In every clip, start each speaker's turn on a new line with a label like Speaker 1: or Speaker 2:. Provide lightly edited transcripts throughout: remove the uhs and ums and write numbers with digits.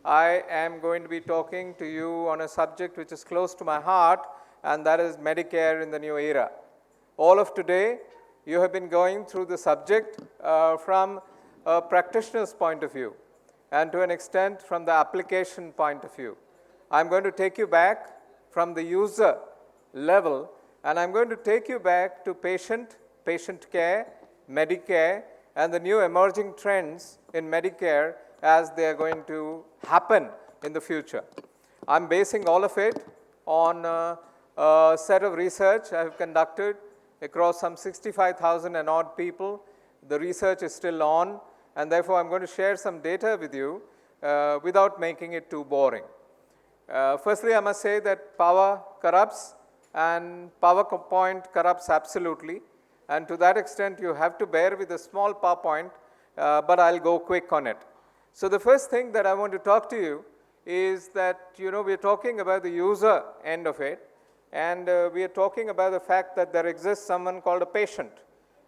Speaker 1: I am going to be talking to you on a subject which is close to my heart, and that is Medicare in the new era. All of today, you have been going through the subject from a practitioner's point of view, and to an extent from the application point of view. I'm going to take you back from the user level, and I'm going to take you back to patient care, Medicare, and the new emerging trends in Medicare as they are going to happen in the future. I'm basing all of it on a set of research I have conducted across some 65,000 and odd people. The research is still on, and therefore I'm going to share some data with you without making it too boring. Firstly, I must say that power corrupts, and PowerPoint corrupts absolutely. And to that extent, you have to bear with a small PowerPoint, but I'll go quick on it. So the first thing that I want to talk to you is that, we're talking about the user end of it, and we are talking about the fact that there exists someone called a patient.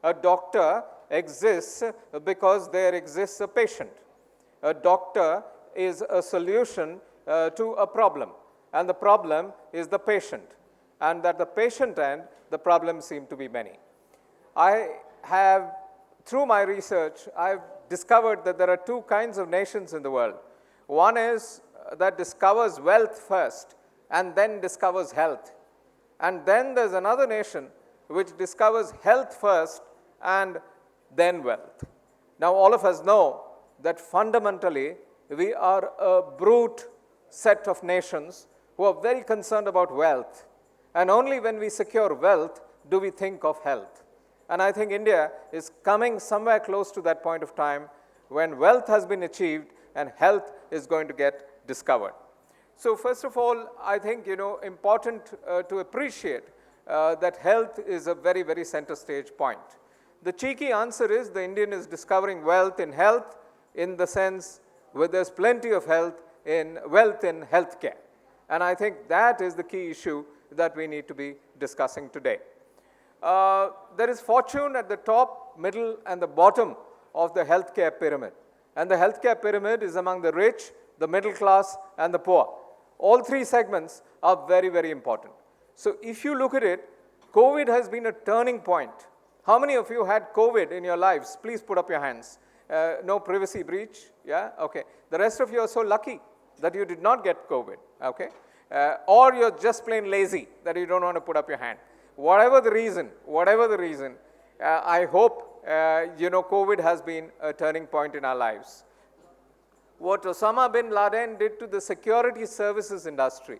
Speaker 1: A doctor exists because there exists a patient. A doctor is a solution to a problem, and the problem is the patient. And at the patient end, the problems seem to be many. I have, through my research, I've discovered that there are two kinds of nations in the world. One is that discovers wealth first and then discovers health. And then there's another nation which discovers health first and then wealth. Now, all of us know that fundamentally we are a brute set of nations who are very concerned about wealth. And only when we secure wealth do we think of health. And I think India is coming somewhere close to that point of time when wealth has been achieved and health is going to get discovered. So first of all, I think, important to appreciate that health is a very, very center stage point. The cheeky answer is the Indian is discovering wealth in health in the sense where there's plenty of wealth in healthcare. And I think that is the key issue that we need to be discussing today. There is fortune at the top, middle, and the bottom of the healthcare pyramid. And the healthcare pyramid is among the rich, the middle class, and the poor. All three segments are very, very important. So if you look at it, COVID has been a turning point. How many of you had COVID in your lives? Please put up your hands. No privacy breach? Yeah? Okay. The rest of you are so lucky that you did not get COVID. Okay? Or you're just plain lazy that you don't want to put up your hand. Whatever the reason, I hope, COVID has been a turning point in our lives. What Osama bin Laden did to the security services industry,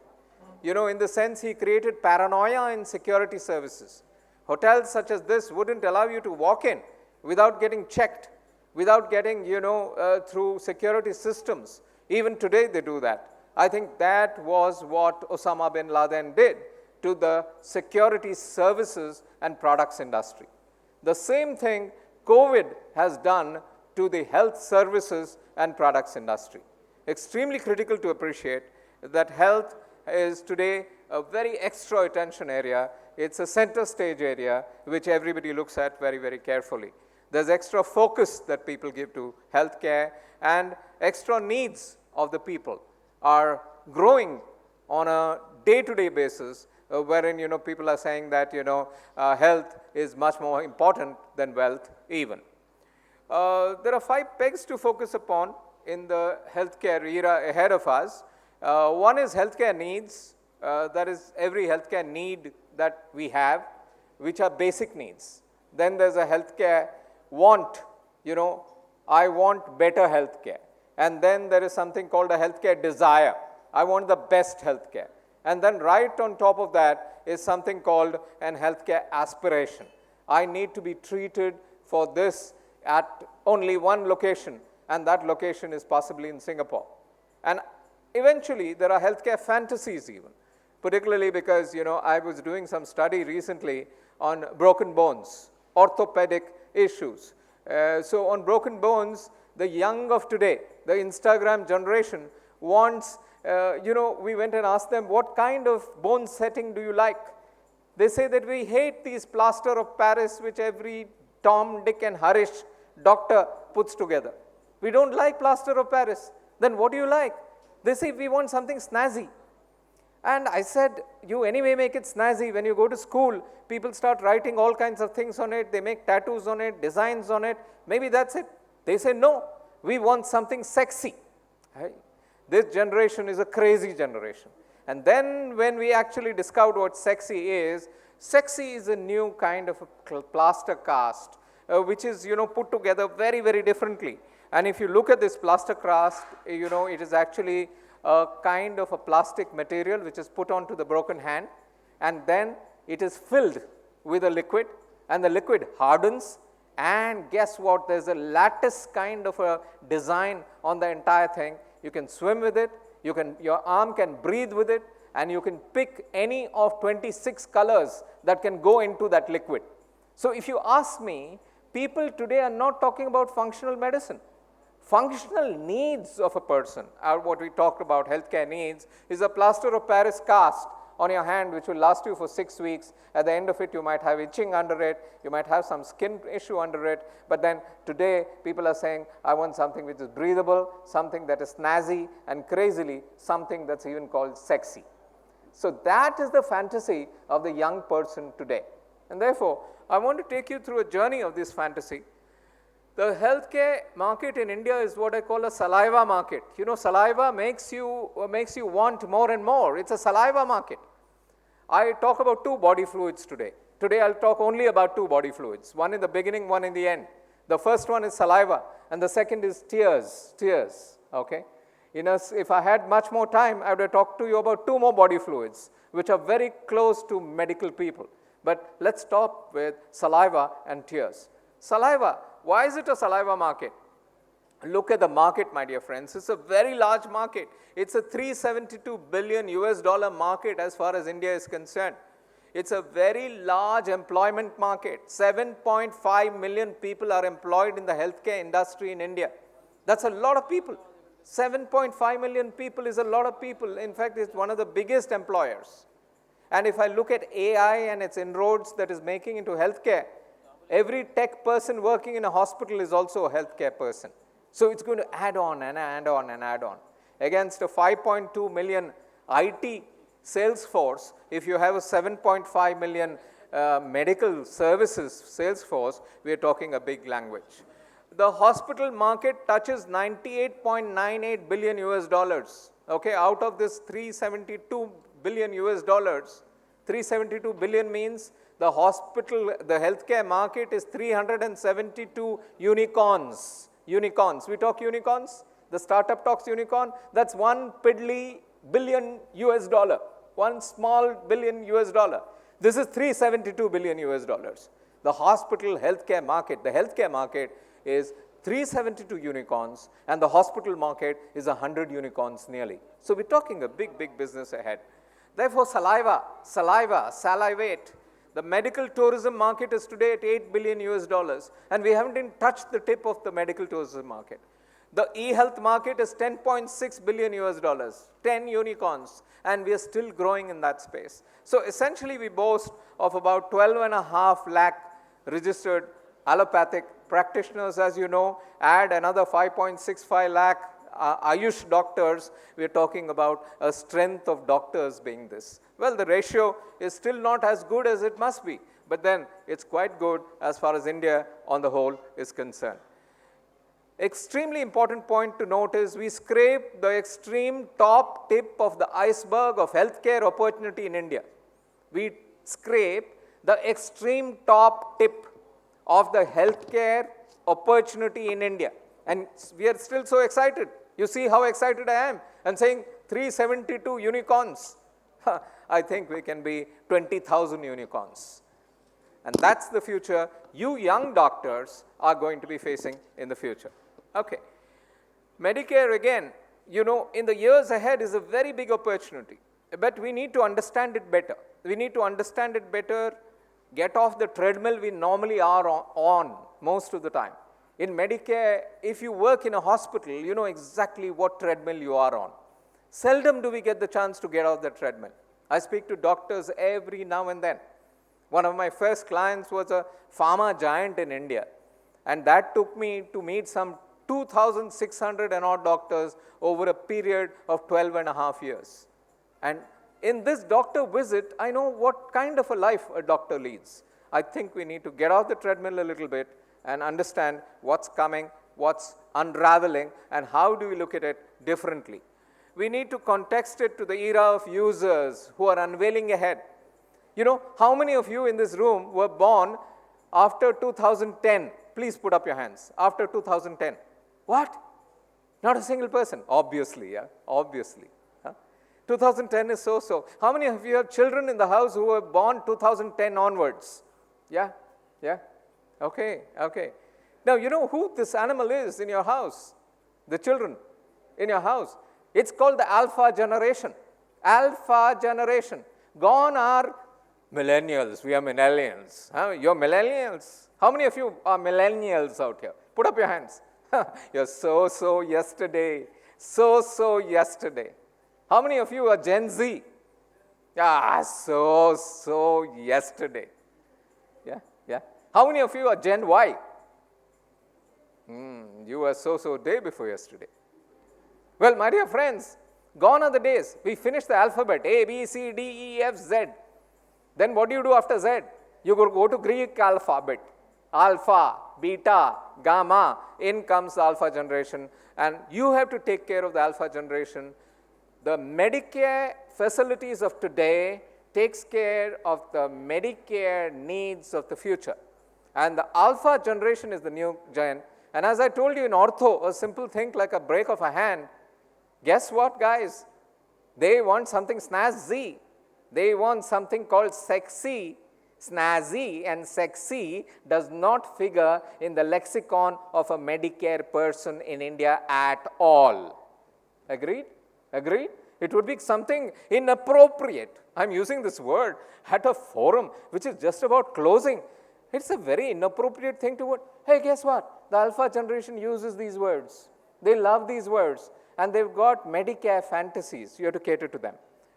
Speaker 1: in the sense he created paranoia in security services. Hotels such as this wouldn't allow you to walk in without getting checked, without getting, through security systems. Even today they do that. I think that was what Osama bin Laden did to the security services and products industry. The same thing COVID has done to the health services and products industry. Extremely critical to appreciate that health is today a very extra attention area. It's a center stage area which everybody looks at very, very carefully. There's extra focus that people give to healthcare, and extra needs of the people are growing on a day-to-day basis, wherein people are saying that health is much more important than wealth even. There are 5 pegs to focus upon in the healthcare era ahead of us. One is healthcare needs. That is every healthcare need that we have, which are basic needs. Then there's a healthcare want. I want better healthcare. And then there is something called a healthcare desire. I want the best healthcare. And then right on top of that is something called an healthcare aspiration. I need to be treated for this at only one location, and that location is possibly in Singapore. And eventually, there are healthcare fantasies even, particularly because, I was doing some study recently on broken bones, orthopedic issues. So on broken bones, the young of today, the Instagram generation wants, we went and asked them, what kind of bone setting do you like? They say that we hate these plaster of Paris which every Tom, Dick and Harish doctor puts together. We don't like plaster of Paris. Then what do you like? They say, we want something snazzy. And I said, you anyway make it snazzy. When you go to school, people start writing all kinds of things on it. They make tattoos on it, designs on it. Maybe that's it. They say, no, we want something sexy. Right? This generation is a crazy generation. And then when we actually discovered what sexy is a new kind of a plaster cast, which is, put together very, very differently. And if you look at this plaster cast, it is actually a kind of a plastic material which is put onto the broken hand, and then it is filled with a liquid, and the liquid hardens, and guess what? There's a lattice kind of a design on the entire thing. You can swim with it, your arm can breathe with it, and you can pick any of 26 colors that can go into that liquid. So if you ask me, people today are not talking about functional medicine. Functional needs of a person, or what we talked about, healthcare needs, is a plaster of Paris cast on your hand which will last you for 6 weeks. At the end of it, you might have itching under it, you might have some skin issue under it, but then today people are saying, I want something which is breathable, something that is snazzy, and crazily, something that's even called sexy. So that is the fantasy of the young person today. And therefore, I want to take you through a journey of this fantasy. The healthcare market in India is what I call a saliva market. Saliva makes you want more and more. It's a saliva market. I talk about 2 body fluids today. Today I'll talk only about 2 body fluids, one in the beginning, one in the end. The first one is saliva, and the second is tears, okay? If I had much more time, I would have talked to you about 2 more body fluids, which are very close to medical people. But let's stop with saliva and tears. Saliva. Why is it a saliva market? Look at the market, my dear friends. It's a very large market. It's a $372 billion market as far as India is concerned. It's a very large employment market. 7.5 million people are employed in the healthcare industry in India. That's a lot of people. 7.5 million people is a lot of people. In fact, it's one of the biggest employers. And if I look at AI and its inroads that is making into healthcare, every tech person working in a hospital is also a healthcare person. So it's going to add on and add on and add on. Against a 5.2 million IT sales force, if you have a 7.5 million medical services sales force, we are talking a big language. The hospital market touches $98.98 billion Okay, out of this $372 billion 372 billion means the healthcare market is 372 unicorns. Unicorns. We talk unicorns. The startup talks unicorn. That's one piddly billion $. One small billion $. This is 372 billion $. The hospital healthcare market, the healthcare market is 372 unicorns, and the hospital market is 100 unicorns nearly. So we're talking a big, big business ahead. Therefore, salivate. The medical tourism market is today at $8 billion and we haven't even touched the tip of the medical tourism market. The e-health market is $10.6 billion, 10 unicorns, and we are still growing in that space. So essentially, we boast of about 12.5 lakh registered allopathic practitioners, as you know, add another 5.65 lakh Ayush doctors, we are talking about a strength of doctors being this. Well, the ratio is still not as good as it must be, but then it's quite good as far as India on the whole is concerned. Extremely important point to note is we scrape the extreme top tip of the iceberg of healthcare opportunity in India. We scrape the extreme top tip of the healthcare opportunity in India. And we are still so excited. You see how excited I am. I'm saying 372 unicorns. I think we can be 20,000 unicorns. And that's the future you young doctors are going to be facing in the future. Okay. Medicare, again, in the years ahead is a very big opportunity. But we need to understand it better. We need to understand it better, get off the treadmill we normally are on most of the time. In Medicare, if you work in a hospital, you know exactly what treadmill you are on. Seldom do we get the chance to get off the treadmill. I speak to doctors every now and then. One of my first clients was a pharma giant in India, and that took me to meet some 2,600 and odd doctors over a period of 12 and a half years. And in this doctor visit, I know what kind of a life a doctor leads. I think we need to get off the treadmill a little bit and understand what's coming, what's unraveling, and how do we look at it differently. We need to context it to the era of users who are unveiling ahead. You know, how many of you in this room were born after 2010? Please put up your hands. After 2010. What? Not a single person. Obviously, yeah. Obviously. 2010 is so-so. How many of you have children in the house who were born 2010 onwards? Yeah? Yeah? Okay, okay. Now, you know who this animal is in your house? The children in your house. It's called the alpha generation. Alpha generation. Gone are millennials. We are millennials. You're millennials. How many of you are millennials out here? Put up your hands. You're so yesterday. So yesterday. How many of you are Gen Z? So yesterday. Yeah, yeah. How many of you are Gen Y? You were so day before yesterday. Well, my dear friends, gone are the days. We finished the alphabet, A, B, C, D, E, F, Z. Then what do you do after Z? You go to Greek alphabet. Alpha, beta, gamma. In comes the alpha generation. And you have to take care of the alpha generation. The Medicare facilities of today takes care of the Medicare needs of the future. And the alpha generation is the new gen. And as I told you in ortho, a simple thing like a break of a hand, guess what, guys? They want something snazzy. They want something called sexy. Snazzy and sexy does not figure in the lexicon of a Medicare person in India at all. Agreed? Agreed? It would be something inappropriate. I'm using this word at a forum which is just about closing. It's a very inappropriate thing to word. Hey, guess what? The alpha generation uses these words. They love these words. And they've got Medicare fantasies. You have to cater to them.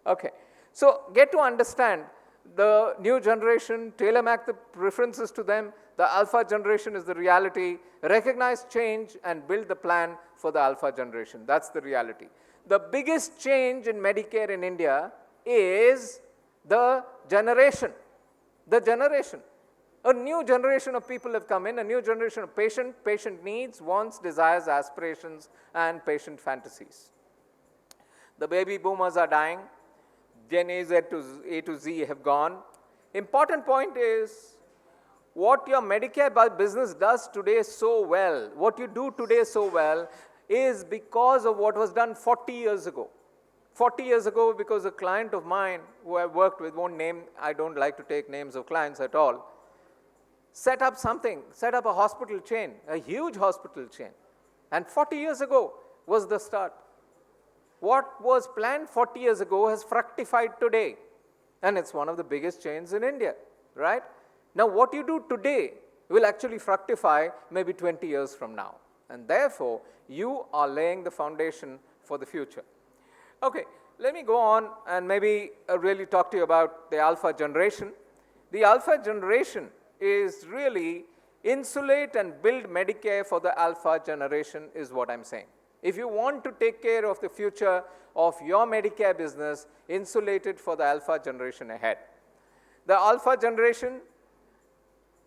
Speaker 1: Okay. So get to understand the new generation, tailor-make the preferences to them. The alpha generation is the reality. Recognize change and build the plan for the alpha generation. That's the reality. The biggest change in Medicare in India is the generation. The generation. A new generation of people have come in, a new generation of patient needs, wants, desires, aspirations, and patient fantasies. The baby boomers are dying. Gen A to Z have gone. Important point is, what your Medicare business does today so well, what you do today so well, is because of what was done 40 years ago. 40 years ago, because a client of mine who I worked with, won't name, I don't like to take names of clients at all, set up something, set up a hospital chain, a huge hospital chain. And 40 years ago was the start. What was planned 40 years ago has fructified today. And it's one of the biggest chains in India, right? Now, what you do today will actually fructify maybe 20 years from now. And therefore, you are laying the foundation for the future. Okay, let me go on and maybe really talk to you about the alpha generation. The alpha generation is really insulate and build Medicare for the alpha generation is what I'm saying. If you want to take care of the future of your Medicare business, insulate it for the alpha generation ahead. The alpha generation,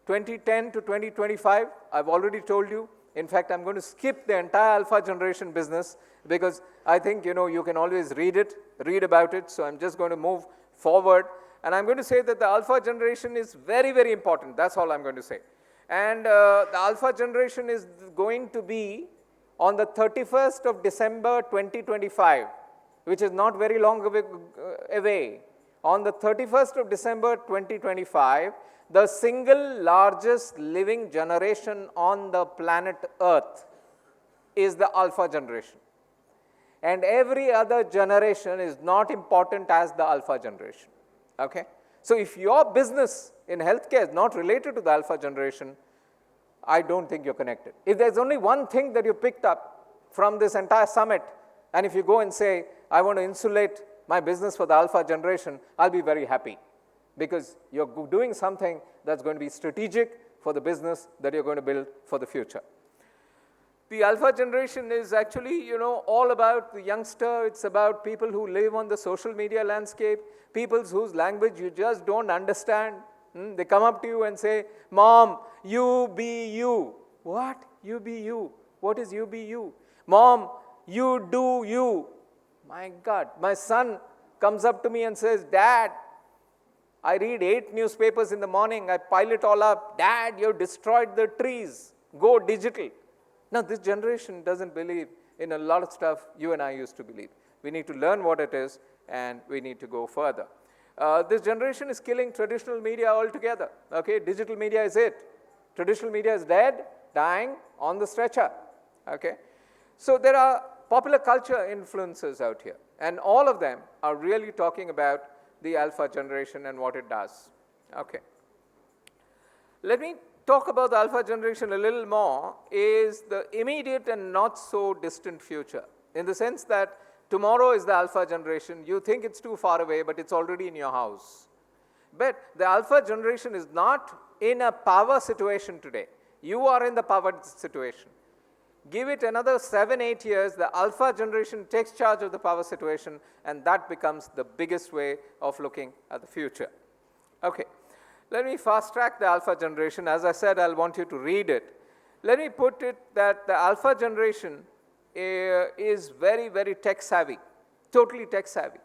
Speaker 1: 2010 to 2025, I've already told you. In fact, I'm going to skip the entire alpha generation business because I think, you can always read about it. So I'm just going to move forward. And I'm going to say that the alpha generation is very, very important. That's all I'm going to say. And the alpha generation is going to be on the 31st of December 2025, which is not very long away. On the 31st of December 2025, the single largest living generation on the planet Earth is the alpha generation. And every other generation is not important as the alpha generation. Okay? So if your business in healthcare is not related to the alpha generation, I don't think you're connected. If there's only one thing that you picked up from this entire summit, and if you go and say, I want to insulate my business for the alpha generation, I'll be very happy. Because you're doing something that's going to be strategic for the business that you're going to build for the future. The alpha generation is actually, all about the youngster. It's about people who live on the social media landscape, people whose language you just don't understand. They come up to you and say, Mom, you be you. What? You be you. What is you be you? Mom, you do you. My God. My son comes up to me and says, Dad, I read 8 newspapers in the morning. I pile it all up. Dad, you destroyed the trees. Go digital. Now, this generation doesn't believe in a lot of stuff you and I used to believe. We need to learn what it is, and we need to go further. This generation is killing traditional media altogether. Okay, digital media is it. Traditional media is dead, dying, on the stretcher. Okay, so there are popular culture influencers out here, and all of them are really talking about the alpha generation and what it does. Okay. Let me talk about the alpha generation a little more, is the immediate and not so distant future, in the sense that tomorrow is the alpha generation. You think it's too far away, but it's already in your house. But the alpha generation is not in a power situation today. You are in the power situation. Give it another 7-8 years, the alpha generation takes charge of the power situation, and that becomes the biggest way of looking at the future. Okay. Let me fast track the alpha generation. As I said, I'll want you to read it. Let me put it that the alpha generation is very, very tech savvy, totally tech savvy.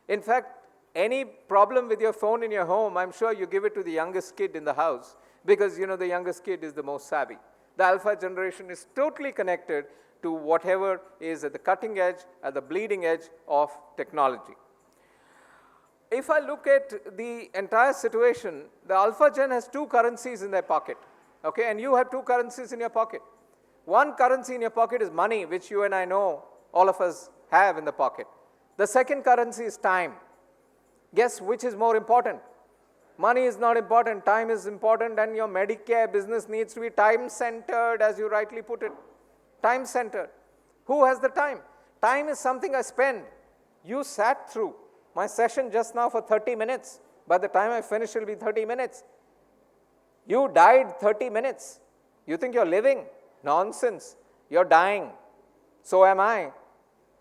Speaker 1: In fact, any problem with your phone in your home, I'm sure you give it to the youngest kid in the house, because the youngest kid is the most savvy. The alpha generation is totally connected to whatever is at the cutting edge, at the bleeding edge of technology. If I look at the entire situation, the alpha gen has 2 currencies in their pocket, okay, and you have 2 currencies in your pocket. One currency in your pocket is money, which you and I know, all of us have in the pocket. The second currency is time. Guess which is more important? Money is not important, time is important, and your Medicare business needs to be time-centered, as you rightly put it. Time-centered. Who has the time? Time is something I spend. You sat through my session just now for 30 minutes. By the time I finish, it will be 30 minutes. You died 30 minutes. You think you're living? Nonsense. You're dying. So am I.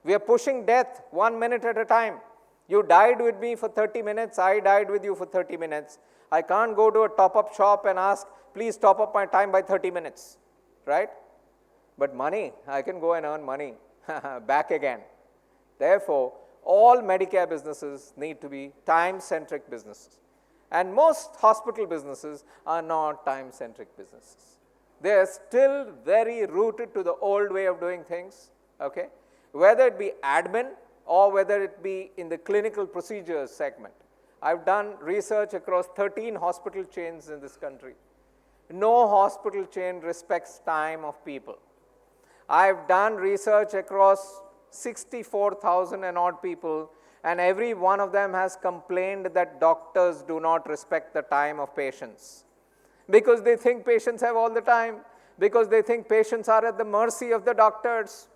Speaker 1: We are pushing death 1 minute at a time. You died with me for 30 minutes. I died with you for 30 minutes. I can't go to a top-up shop and ask, please top up my time by 30 minutes. Right? But money, I can go and earn money back again. Therefore, all Medicare businesses need to be time-centric businesses. And most hospital businesses are not time-centric businesses. They are still very rooted to the old way of doing things, okay? Whether it be admin or whether it be in the clinical procedures segment. I've done research across 13 hospital chains in this country. No hospital chain respects time of people. I've done research across 64,000 and odd people, and every one of them has complained that doctors do not respect the time of patients, because they think patients have all the time, because they think patients are at the mercy of the doctors.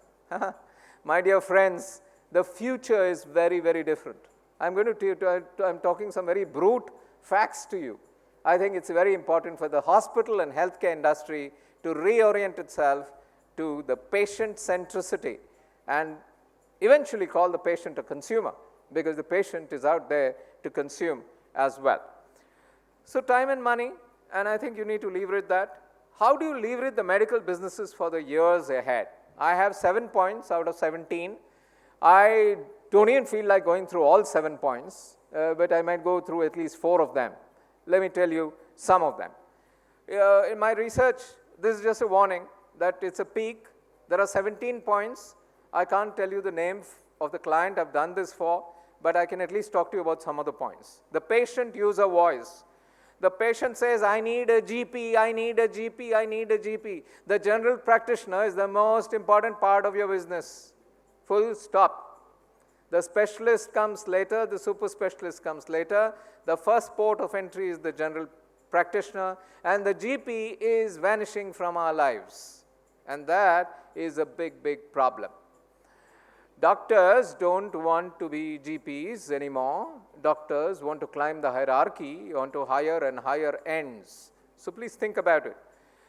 Speaker 1: My dear friends, the future is very, very different. I'm talking some very brute facts to you. I think it's very important for the hospital and healthcare industry to reorient itself to the patient centricity and eventually call the patient a consumer, because the patient is out there to consume as well. So time and money, and I think you need to leverage that. How do you leverage the medical businesses for the years ahead? I have 7 points out of 17. I don't even feel like going through all 7 points, but I might go through at least 4 of them. Let me tell you some of them. In my research, this is just a warning that it's a peak. There are 17 points. I can't tell you the name of the client I've done this for, but I can at least talk to you about some of the points. The patient user voice. The patient says, I need a GP, I need a GP, I need a GP. The general practitioner is the most important part of your business. Full stop. The specialist comes later, the super specialist comes later. The first port of entry is the general practitioner, and the GP is vanishing from our lives. And that is a big, big problem. Doctors don't want to be GPs anymore. Doctors want to climb the hierarchy onto higher and higher ends. So please think about it.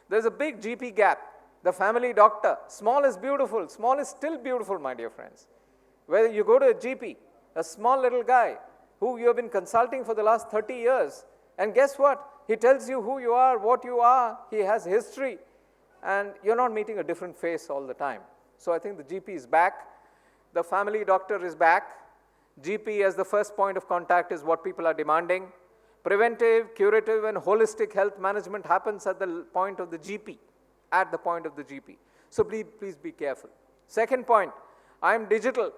Speaker 1: There's a big GP gap. The family doctor, small is beautiful, small is still beautiful, my dear friends. Whether you go to a GP, a small little guy who you have been consulting for the last 30 years, and guess what? He tells you who you are, what you are, he has history, and you're not meeting a different face all the time. So I think the GP is back, the family doctor is back, GP as the first point of contact is what people are demanding. Preventive, curative, and holistic health management happens at the point of the GP, at the point of the GP. So please be careful. Second point, I'm digital,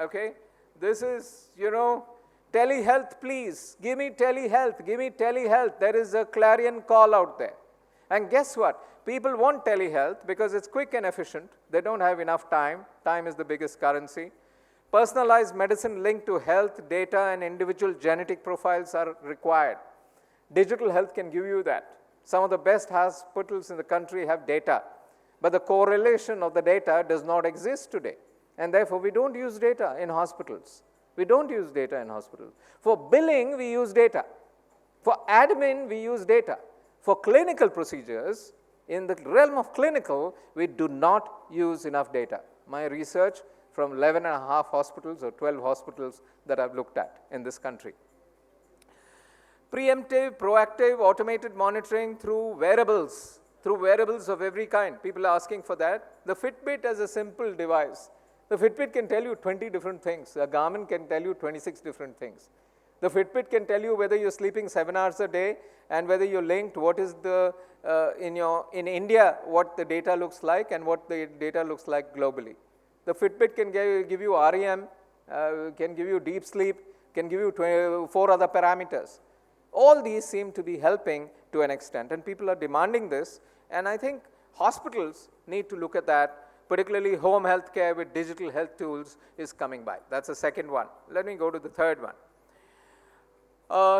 Speaker 1: okay? This is, telehealth, please. Give me telehealth, give me telehealth. There is a clarion call out there. And guess what? People want telehealth because it's quick and efficient. They don't have enough time. Time is the biggest currency. Personalized medicine linked to health, data, and individual genetic profiles are required. Digital health can give you that. Some of the best hospitals in the country have data, but the correlation of the data does not exist today. And therefore, we don't use data in hospitals. We don't use data in hospitals. For billing, we use data. For admin, we use data. For clinical procedures, in the realm of clinical, we do not use enough data. My research from 11 and a half hospitals or 12 hospitals that I've looked at in this country. Preemptive, proactive, automated monitoring through wearables of every kind. People are asking for that. The Fitbit as a simple device. The Fitbit can tell you 20 different things. A Garmin can tell you 26 different things. The Fitbit can tell you whether you're sleeping 7 hours a day and whether you're linked, what is the, in India, what the data looks like and what the data looks like globally. The Fitbit can give you REM, can give you deep sleep, can give you 4 other parameters. All these seem to be helping to an extent, and people are demanding this, and I think hospitals need to look at that, particularly home health care with digital health tools is coming by. That's the second one. Let me go to the third one.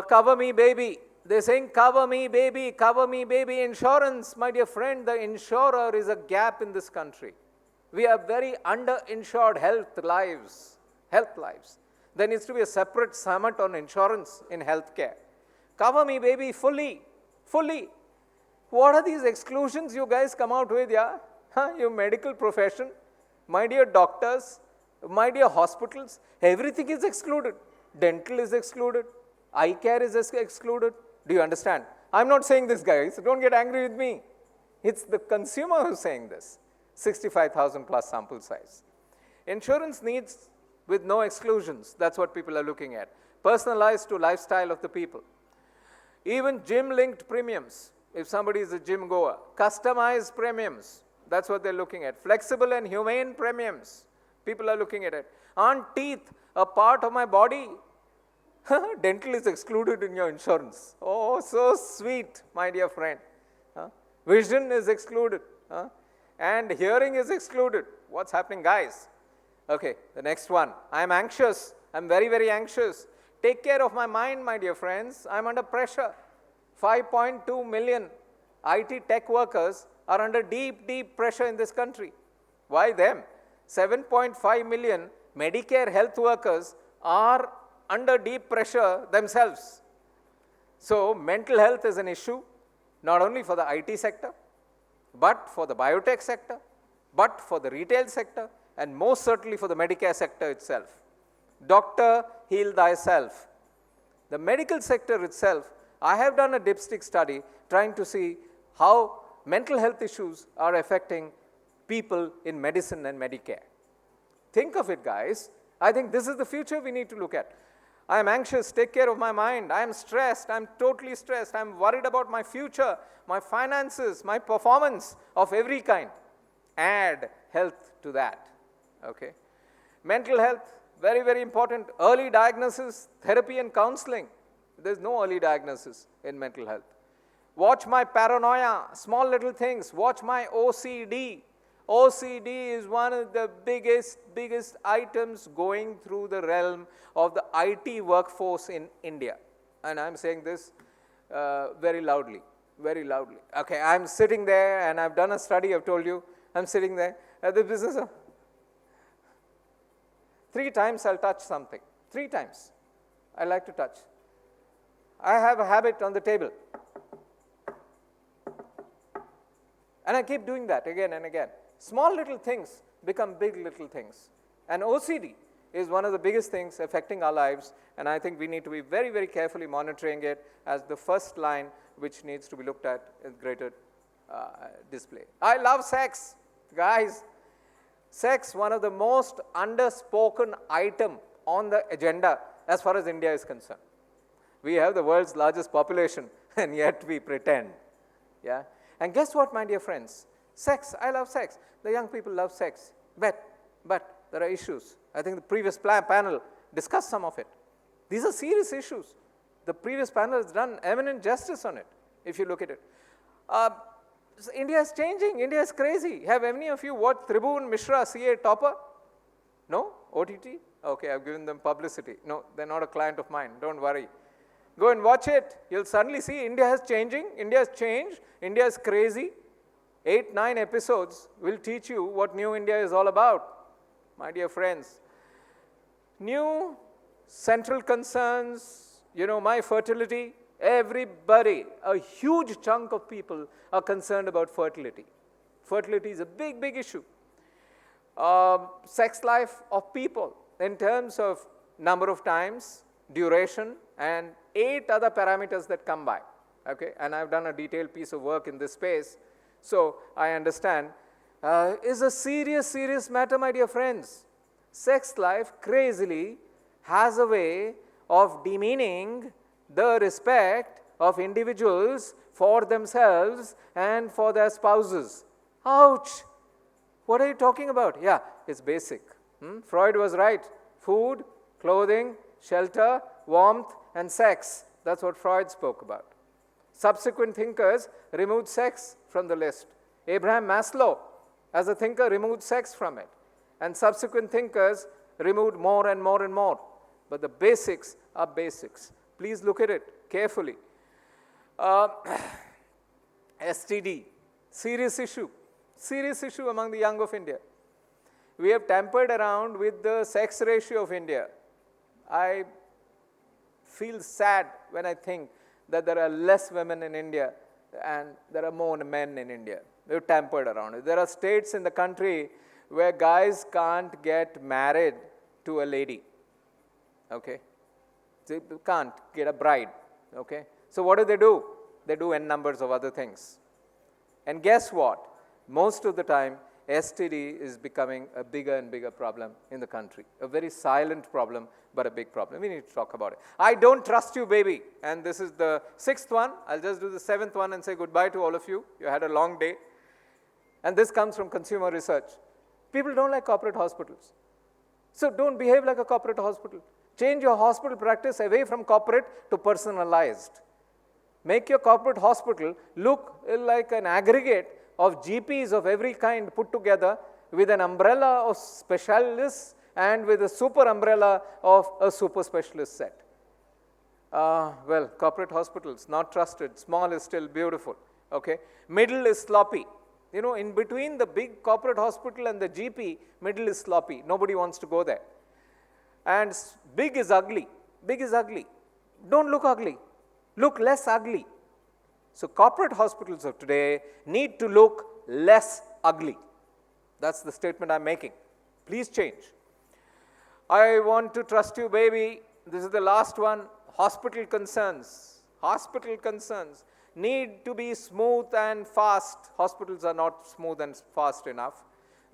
Speaker 1: Cover me, baby. They're saying, cover me, baby, cover me, baby. Insurance, my dear friend, the insurer is a gap in this country. We are very underinsured health lives. There needs to be a separate summit on insurance in healthcare. Cover me, baby, fully. What are these exclusions you guys come out with, yeah? Your medical profession, my dear doctors, my dear hospitals, everything is excluded. Dental is excluded. Eye care is excluded. Do you understand? I'm not saying this, guys. Don't get angry with me. It's the consumer who's saying this. 65,000 plus sample size. Insurance needs with no exclusions. That's what people are looking at. Personalized to lifestyle of the people. Even gym-linked premiums, if somebody is a gym goer. Customized premiums, that's what they're looking at. Flexible and humane premiums, people are looking at it. Aren't teeth a part of my body? Dental is excluded in your insurance. Oh, so sweet, my dear friend. Vision is excluded. And hearing is excluded. What's happening, guys? Okay, the next one. I'm anxious. I'm very, very anxious. Take care of my mind, my dear friends. I'm under pressure. 5.2 million IT tech workers are under deep pressure in this country. Why them? 7.5 million Medicare health workers are under deep pressure themselves. So mental health is an issue, not only for the IT sector, but for the biotech sector, but for the retail sector, and most certainly for the Medicare sector itself. Doctor, heal thyself. The medical sector itself, I have done a dipstick study trying to see how mental health issues are affecting people in medicine and Medicare. Think of it, guys. I think this is the future we need to look at. I am anxious, take care of my mind. I am stressed, I'm totally stressed. I'm worried about my future, my finances, my performance of every kind. Add health to that, okay? Mental health, very, very important. Early diagnosis, therapy and counseling. There's no early diagnosis in mental health. Watch my paranoia, small little things. Watch my OCD. OCD is one of the biggest items going through the realm of the IT workforce in India. And I'm saying this very loudly. Okay, I'm sitting there and I've done a study, I've told you. I'm sitting there at the business of 3 times I'll touch something. 3 times I like to touch. I have a habit on the table. And I keep doing that again and again. Small little things become big little things. And OCD is one of the biggest things affecting our lives, and I think we need to be very, very carefully monitoring it as the first line which needs to be looked at in greater display. I love sex, guys. Sex, one of the most underspoken item on the agenda as far as India is concerned. We have the world's largest population, and yet we pretend. Yeah? And guess what, my dear friends? Sex, I love sex. The young people love sex. But there are issues. I think the previous panel discussed some of it. These are serious issues. The previous panel has done eminent justice on it, if you look at it. So India is changing. India is crazy. Have any of you watched Tribhuvan Mishra, CA topper? No? OTT? Okay, I've given them publicity. No, they're not a client of mine. Don't worry. Go and watch it. You'll suddenly see India has changing. India has changed. India is crazy. 8, 9 episodes will teach you what new India is all about, my dear friends. New central concerns, my fertility. Everybody, a huge chunk of people are concerned about fertility. Fertility is a big, big issue. Sex life of people in terms of number of times, duration, and 8 other parameters that come by. Okay, and I've done a detailed piece of work in this space, so I understand. Is a serious, serious matter, my dear friends. Sex life crazily has a way of demeaning the respect of individuals for themselves and for their spouses. Ouch! What are you talking about? Yeah, it's basic. Freud was right. Food, clothing, shelter, warmth, and sex. That's what Freud spoke about. Subsequent thinkers removed sex from the list. Abraham Maslow, as a thinker, removed sex from it. And subsequent thinkers removed more and more and more. But the basics are basics. Please look at it carefully. STD, serious issue among the young of India. We have tampered around with the sex ratio of India. I feel sad when I think that there are less women in India and there are more men in India. We've tampered around it. There are states in the country where guys can't get married to a lady. Okay? They can't get a bride. Okay? So what do? They do n numbers of other things. And guess what? Most of the time, STD is becoming a bigger and bigger problem in the country. A very silent problem, but a big problem. We need to talk about it. I don't trust you, baby. And this is the 6th one. I'll just do the 7th one and say goodbye to all of you. You had a long day. And this comes from consumer research. People don't like corporate hospitals. So don't behave like a corporate hospital. Change your hospital practice away from corporate to personalized. Make your corporate hospital look like an aggregate of GPs of every kind put together with an umbrella of specialists and with a super umbrella of a super specialist set. Well, corporate hospitals, not trusted. Small is still beautiful. Okay? Middle is sloppy. In between the big corporate hospital and the GP, middle is sloppy. Nobody wants to go there. And big is ugly. Big is ugly. Don't look ugly. Look less ugly. So corporate hospitals of today need to look less ugly. That's the statement I'm making. Please change. I want to trust you, baby. This is the last one. Hospital concerns. Hospital concerns need to be smooth and fast. Hospitals are not smooth and fast enough.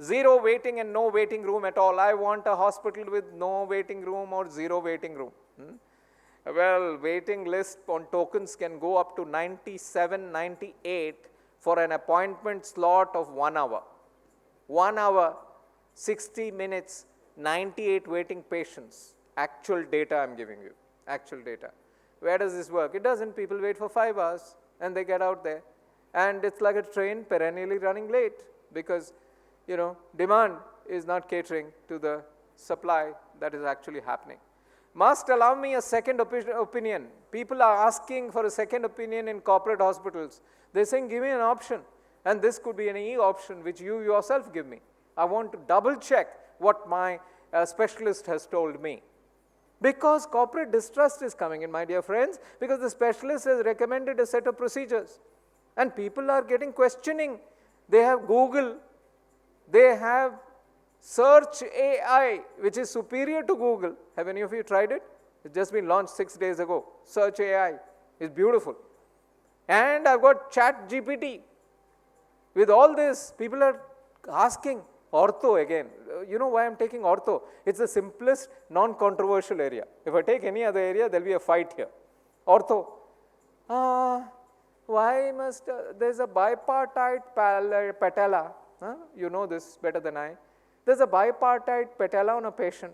Speaker 1: Zero waiting and no waiting room at all. I want a hospital with no waiting room or zero waiting room. Well, waiting list on tokens can go up to 97, 98 for an appointment slot of 1 hour. 1 hour, 60 minutes, 98 waiting patients. Actual data I'm giving you. Actual data. Where does this work? It doesn't. People wait for 5 hours and they get out there. And it's like a train perennially running late because, demand is not catering to the supply that is actually happening. Must allow me a second opinion. People are asking for a second opinion in corporate hospitals. They're saying, give me an option. And this could be an E option which you yourself give me. I want to double check what my specialist has told me. Because corporate distrust is coming in, my dear friends, because the specialist has recommended a set of procedures. And people are getting questioning they have Google, they have Search AI, which is superior to Google. Have any of you tried it? It's just been launched 6 days ago. Search AI is beautiful. And I've got Chat GPT. With all this, people are asking, ortho again. You know why I'm taking ortho? It's the simplest, non-controversial area. If I take any other area, there'll be a fight here. Ortho. Why must, there's a bipartite patella. You know this better than I. There's a bipartite patella on a patient.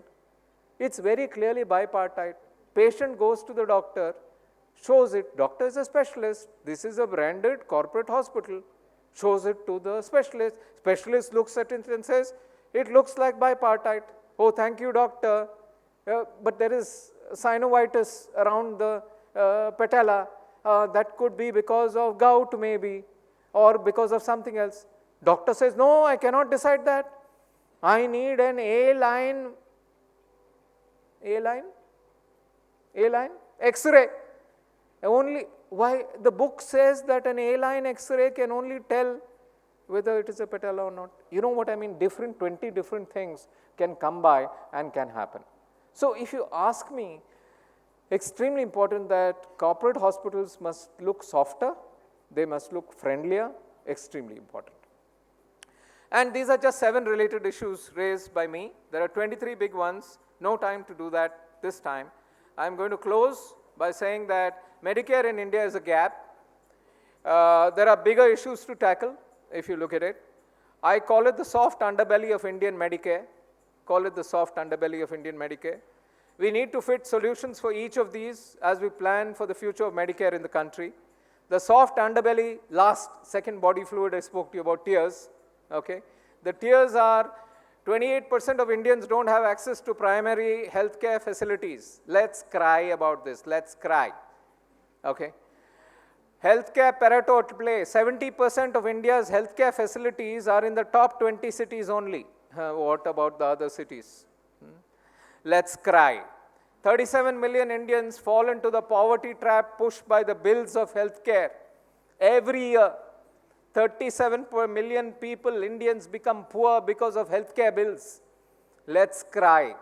Speaker 1: It's very clearly bipartite. Patient goes to the doctor, shows it. Doctor is a specialist. This is a branded corporate hospital. Shows it to the specialist. Specialist looks at it and says, it looks like bipartite. Oh, thank you, doctor. But there is synovitis around the patella. That could be because of gout maybe, or because of something else. Doctor says, no, I cannot decide that. I need an A-line X-ray. Only, why? The book says that an A-line X-ray can only tell whether it is a patella or not. You know what I mean? 20 different things can come by and can happen. So if you ask me, extremely important that corporate hospitals must look softer, they must look friendlier, extremely important. And these are just 7 related issues raised by me. There are 23 big ones, no time to do that this time. I'm going to close by saying that Medicare in India is a gap. There are bigger issues to tackle if you look at it. I call it the soft underbelly of Indian Medicare. We need to fit solutions for each of these as we plan for the future of Medicare in the country. The soft underbelly, second body fluid I spoke to you about, tears. Okay. The tears are 28% of Indians don't have access to primary healthcare facilities. Let's cry about this. Let's cry. Okay. Healthcare Pareto play. 70% of India's healthcare facilities are in the top 20 cities only. What about the other cities? Let's cry. 37 million Indians fall into the poverty trap pushed by the bills of healthcare. Every year, 37 million people, Indians, become poor because of healthcare bills. Let's cry.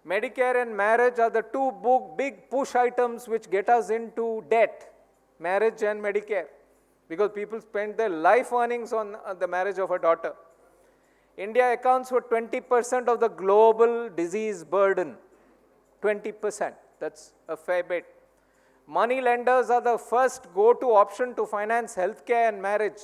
Speaker 1: Medicare and marriage are the 2 big push items which get us into debt. Marriage and Medicare. Because people spend their life earnings on the marriage of a daughter. India accounts for 20% of the global disease burden. 20%. That's a fair bit. Money lenders are the first go-to option to finance healthcare and marriage.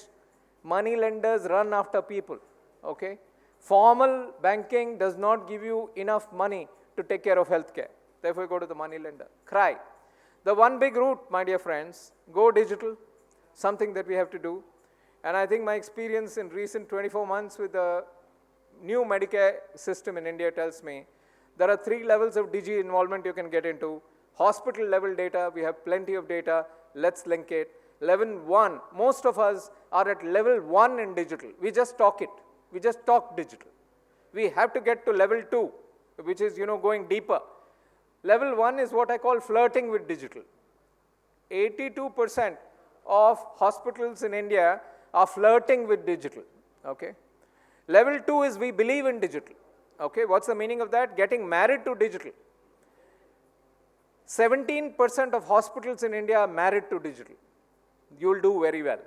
Speaker 1: Money lenders run after people. Okay? Formal banking does not give you enough money to take care of healthcare. Therefore, you go to the money lender. Cry. The one big route, my dear friends, go digital, something that we have to do. And I think my experience in recent 24 months with the new Medicare system in India tells me there are 3 levels of DG involvement you can get into. Hospital level data, we have plenty of data, let's link it. Level 1, most of us are at level 1 in digital. We just talk it. We just talk digital. We have to get to level 2, which is, going deeper. Level 1 is what I call flirting with digital. 82% of hospitals in India are flirting with digital. Okay? Level 2 is we believe in digital. Okay? What's the meaning of that? Getting married to digital. 17% of hospitals in India are married to digital. You'll do very well.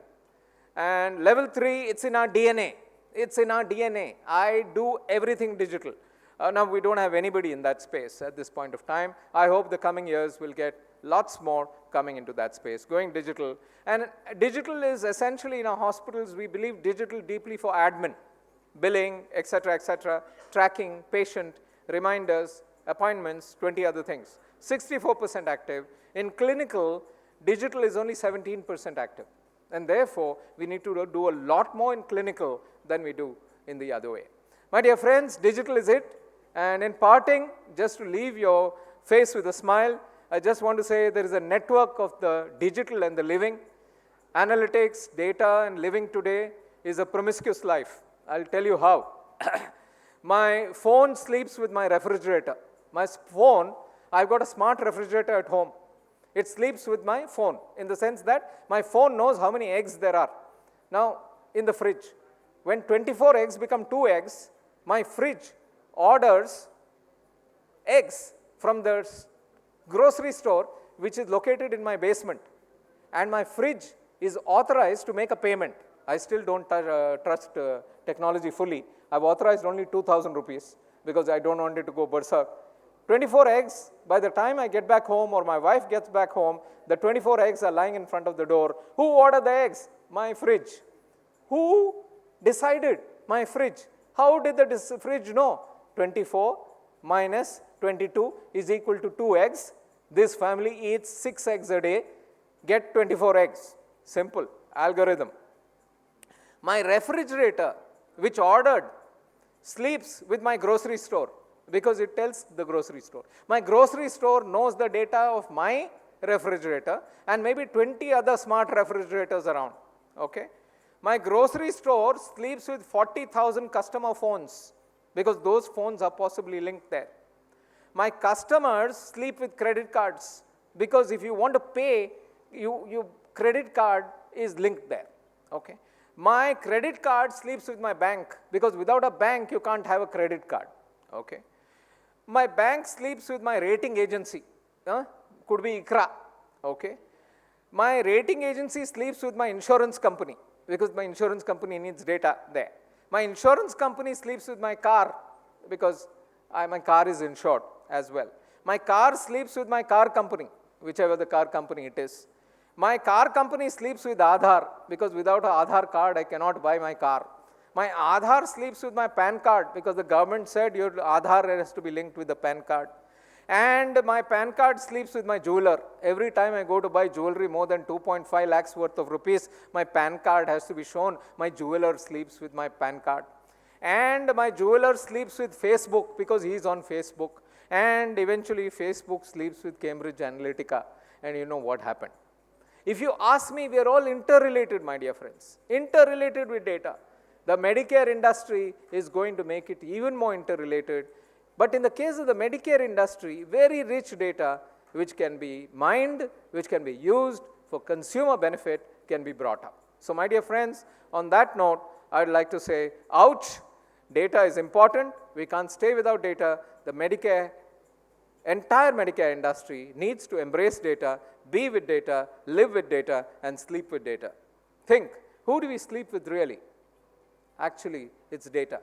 Speaker 1: And level 3, it's in our DNA. It's in our DNA. I do everything digital. Now, we don't have anybody in that space at this point of time. I hope the coming years will get lots more coming into that space, going digital. And digital is essentially in our hospitals, we believe digital deeply for admin, billing, etc., tracking, patient, reminders, appointments, 20 other things. 64% active. In clinical, digital is only 17% active. And therefore, we need to do a lot more in clinical than we do in the other way. My dear friends, digital is it. And in parting, just to leave your face with a smile, I just want to say there is a network of the digital and the living. Analytics, data, and living today is a promiscuous life. I'll tell you how. My phone sleeps with my refrigerator. My phone, I've got a smart refrigerator at home. It sleeps with my phone in the sense that my phone knows how many eggs there are. Now, in the fridge, when 24 eggs become 2 eggs, my fridge orders eggs from the grocery store which is located in my basement, and my fridge is authorized to make a payment. I still don't trust technology fully. I've authorized only 2,000 rupees because I don't want it to go berserk. 24 eggs, by the time I get back home or my wife gets back home, the 24 eggs are lying in front of the door. Who ordered the eggs? My fridge. Who decided? My fridge. How did the fridge know? 24 minus 22 is equal to 2 eggs. This family eats 6 eggs a day. Get 24 eggs. Simple algorithm. My refrigerator, which ordered, sleeps with my grocery store because it tells the grocery store. My grocery store knows the data of my refrigerator and maybe 20 other smart refrigerators around. Okay? My grocery store sleeps with 40,000 customer phones because those phones are possibly linked there. My customers sleep with credit cards because if you want to pay, your credit card is linked there. Okay? My credit card sleeps with my bank because without a bank you can't have a credit card. Okay? My bank sleeps with my rating agency. Could be ICRA. Okay? My rating agency sleeps with my insurance company because my insurance company needs data there. My insurance company sleeps with my car because my car is insured as well. My car sleeps with my car company, whichever the car company it is. My car company sleeps with Aadhaar because without an Aadhaar card I cannot buy my car. My Aadhaar sleeps with my PAN card because the government said your Aadhaar has to be linked with the PAN card. And my PAN card sleeps with my jeweler. Every time I go to buy jewelry more than 2.5 lakhs worth of rupees, my PAN card has to be shown. My jeweler sleeps with my PAN card. And my jeweler sleeps with Facebook because he is on Facebook. And eventually Facebook sleeps with Cambridge Analytica. And you know what happened. If you ask me, we are all interrelated, my dear friends. Interrelated with data. The Medicare industry is going to make it even more interrelated. But in the case of the Medicare industry, very rich data which can be mined, which can be used for consumer benefit can be brought up. So my dear friends, on that note, I would like to say, ouch, data is important. We can't stay without data. The entire Medicare industry needs to embrace data, be with data, live with data, and sleep with data. Think, who do we sleep with really? Actually, it's data.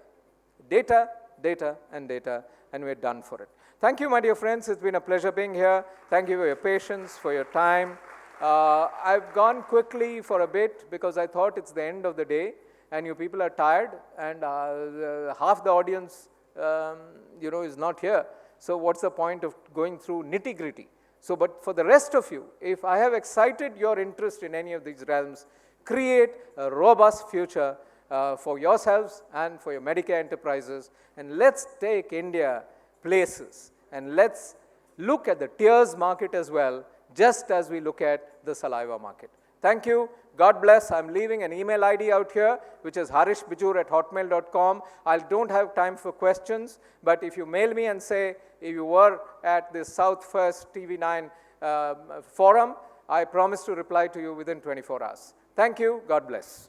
Speaker 1: Data, data, and data, and we're done for it. Thank you, my dear friends. It's been a pleasure being here. Thank you for your patience, for your time. I've gone quickly for a bit because I thought it's the end of the day, and you people are tired, and half the audience, is not here. So what's the point of going through nitty-gritty? So, but for the rest of you, if I have excited your interest in any of these realms, create a robust future for yourselves and for your Medicare enterprises, and let's take India places, and let's look at the tears market as well, just as we look at the saliva market. Thank you. God bless. I'm leaving an email ID out here, which is harishbijoor@hotmail.com. I don't have time for questions, but if you mail me and say if you were at the South First TV9 forum, I promise to reply to you within 24 hours. Thank you. God bless.